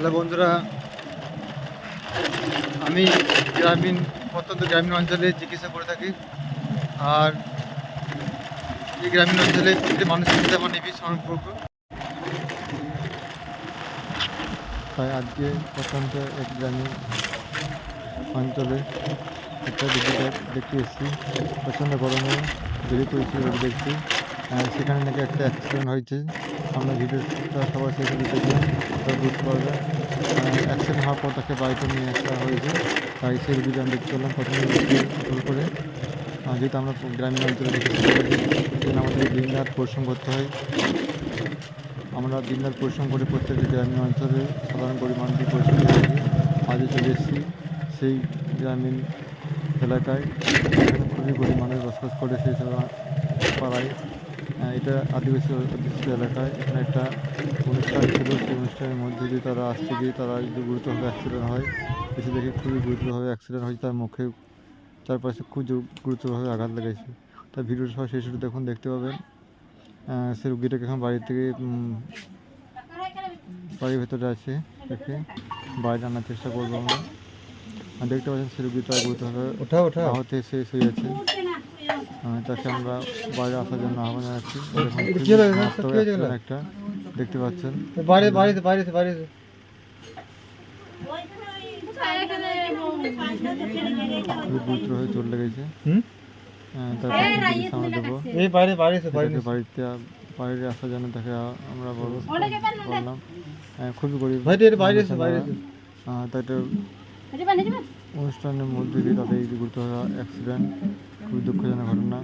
Hello বন্ধুরা, আমি প্রত্যন্ত গ্রামীণ অঞ্চলে চিকিৎসা করে থাকি। আর এই গ্রামীণ অঞ্চলে প্রতিটি মানুষের সাথে আমার নিবিড় সম্পর্ক। তাই আজকে প্রত্যন্ত এক গ্রামীণ অঞ্চলে একটা রোগীকে দেখতে এসেছি। প্রচণ্ড গরমে বেরিয়ে পড়েছি রোগী দেখতে। সেখানে নাকি একটা অ্যাক্সিডেন্ট হয়েছে। আমরা ভিডিওটা সবাই শেষ করে দেখলাম, তারা বুঝতে পারবেন। অ্যাক্সিডেন্ট হওয়ার পর তাকে বাড়িতে নিয়ে আসা হয়েছে। তাই সেই রোগীটা আমি দেখতে পেলাম। প্রথমে শুরু করে যেহেতু আমরা গ্রামীণ অঞ্চলে চিকিৎসা করি, সেজন্য আমাদের দিনরাত পরিশ্রম করতে হয়। আমরা দিনরাত পরিশ্রম করে প্রত্যেকটি গ্রামীণ অঞ্চলে সাধারণ গরিব মানুষদের পরিশ্রম করে থাকি। আজও চলে এসেছি সেই গ্রামীণ এলাকায়, এখানে খুবই গরিব মানুষ বসবাস করে সেই সব পাড়ায়। এটা আদিবাসী অধ্যুষিত এলাকায়। এখানে একটা অনুষ্ঠান ছিল, সেই অনুষ্ঠানের মধ্যে দিয়ে তারা আসতে গিয়ে তারা যদি গুরুতরভাবে অ্যাক্সিডেন্ট হয়। এসে দেখে খুবই গুরুতরভাবে অ্যাক্সিডেন্ট হয়েছে, তার মুখে চারপাশে খুব গুরুতরভাবে আঘাত লেগেছে। তার ভিডিওটা সবাই শেষ দেখুন, দেখতে পাবেন। সে রুগীটাকে এখন বাড়ি থেকে বাড়ির ভেতরে আছে, দেখে বাইরে আনার চেষ্টা করবো আমরা। দেখতে পাচ্ছেন সে রুগীটা গুরুতরভাবে আহত সে শুয়ে আছে। তাকে আমরা বাইরে আসার জন্য আহ্বান জানাচ্ছি। একটা দেখতে পাচ্ছেন খুবই গুরুতর হয়ে চলে লেগেছে। তারপর চিকিৎসা আমরা দেবো। বাড়িতে বাইরে আসার জন্য তাকে আমরা বললাম। খুবই গরিব তাদের অনুষ্ঠানের মধ্যে দিয়ে তাদের এই গুরুতর অ্যাক্সিডেন্ট, খুবই দুঃখজনক ঘটনা।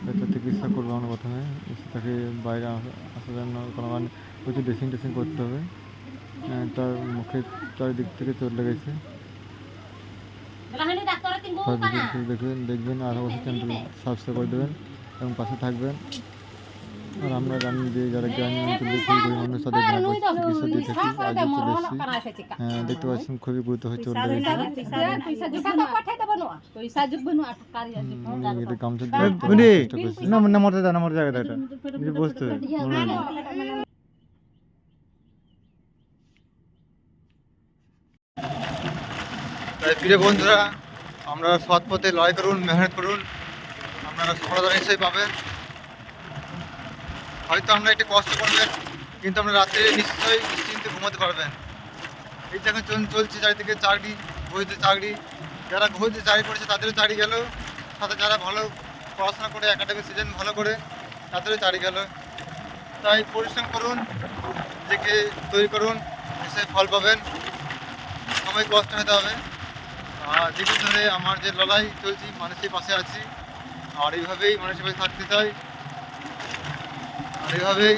তার চিকিৎসা করবো আমরা প্রথমে। তাকে বাইরে আসার জন্য কোনো প্রচুর ড্রেসিং করতে হবে। তার মুখে চারিদিক থেকে চোট লেগেছে। দেখবেন আর অবশ্যই চ্যানেল সাবস্ক্রাইব করে দেবেন এবং পাশে থাকবেন। আর আমরা জানি যে যারা গ্রামীণ অঞ্চলে খুবই গরিব মানুষ, তাদের চিকিৎসা দিয়ে থাকি। আজ চলে এসেছি, দেখতে পাচ্ছেন খুবই গুরুতর হয়ে চলে গেছে। প্রিয় বন্ধুরা, আমরা সৎ পথে লড়াই করুন, মেহনত করুন, আপনারা সফলতা নিশ্চয়ই পাবেন। হয়তো আমরা একটু কষ্ট করবেন, কিন্তু আমরা রাত্রে নিশ্চয়ই নিশ্চিন্তে ঘুমাতে পারবেন। এই যে এখন চলছে চারিদিকে চাকরি, বইতে চাকরি, যারা বইতে চাকরি করেছে তাদেরও চাকরি গেল, সাথে যারা ভালো পড়াশোনা করে একাডেমিক সিজন ভালো করে তাদেরও চাকরি গেল। তাই পরিশ্রম করুন, নিজেকে তৈরি করুন, নিশ্চয়ই ফল পাবেন। সময় কষ্ট হতে হবে। আর দীর্ঘ ধরে আমার যে লড়াই চলছি, মানুষের পাশে আছি, আর এইভাবেই মানুষের পাশে থাকতে চাই, আর এইভাবেই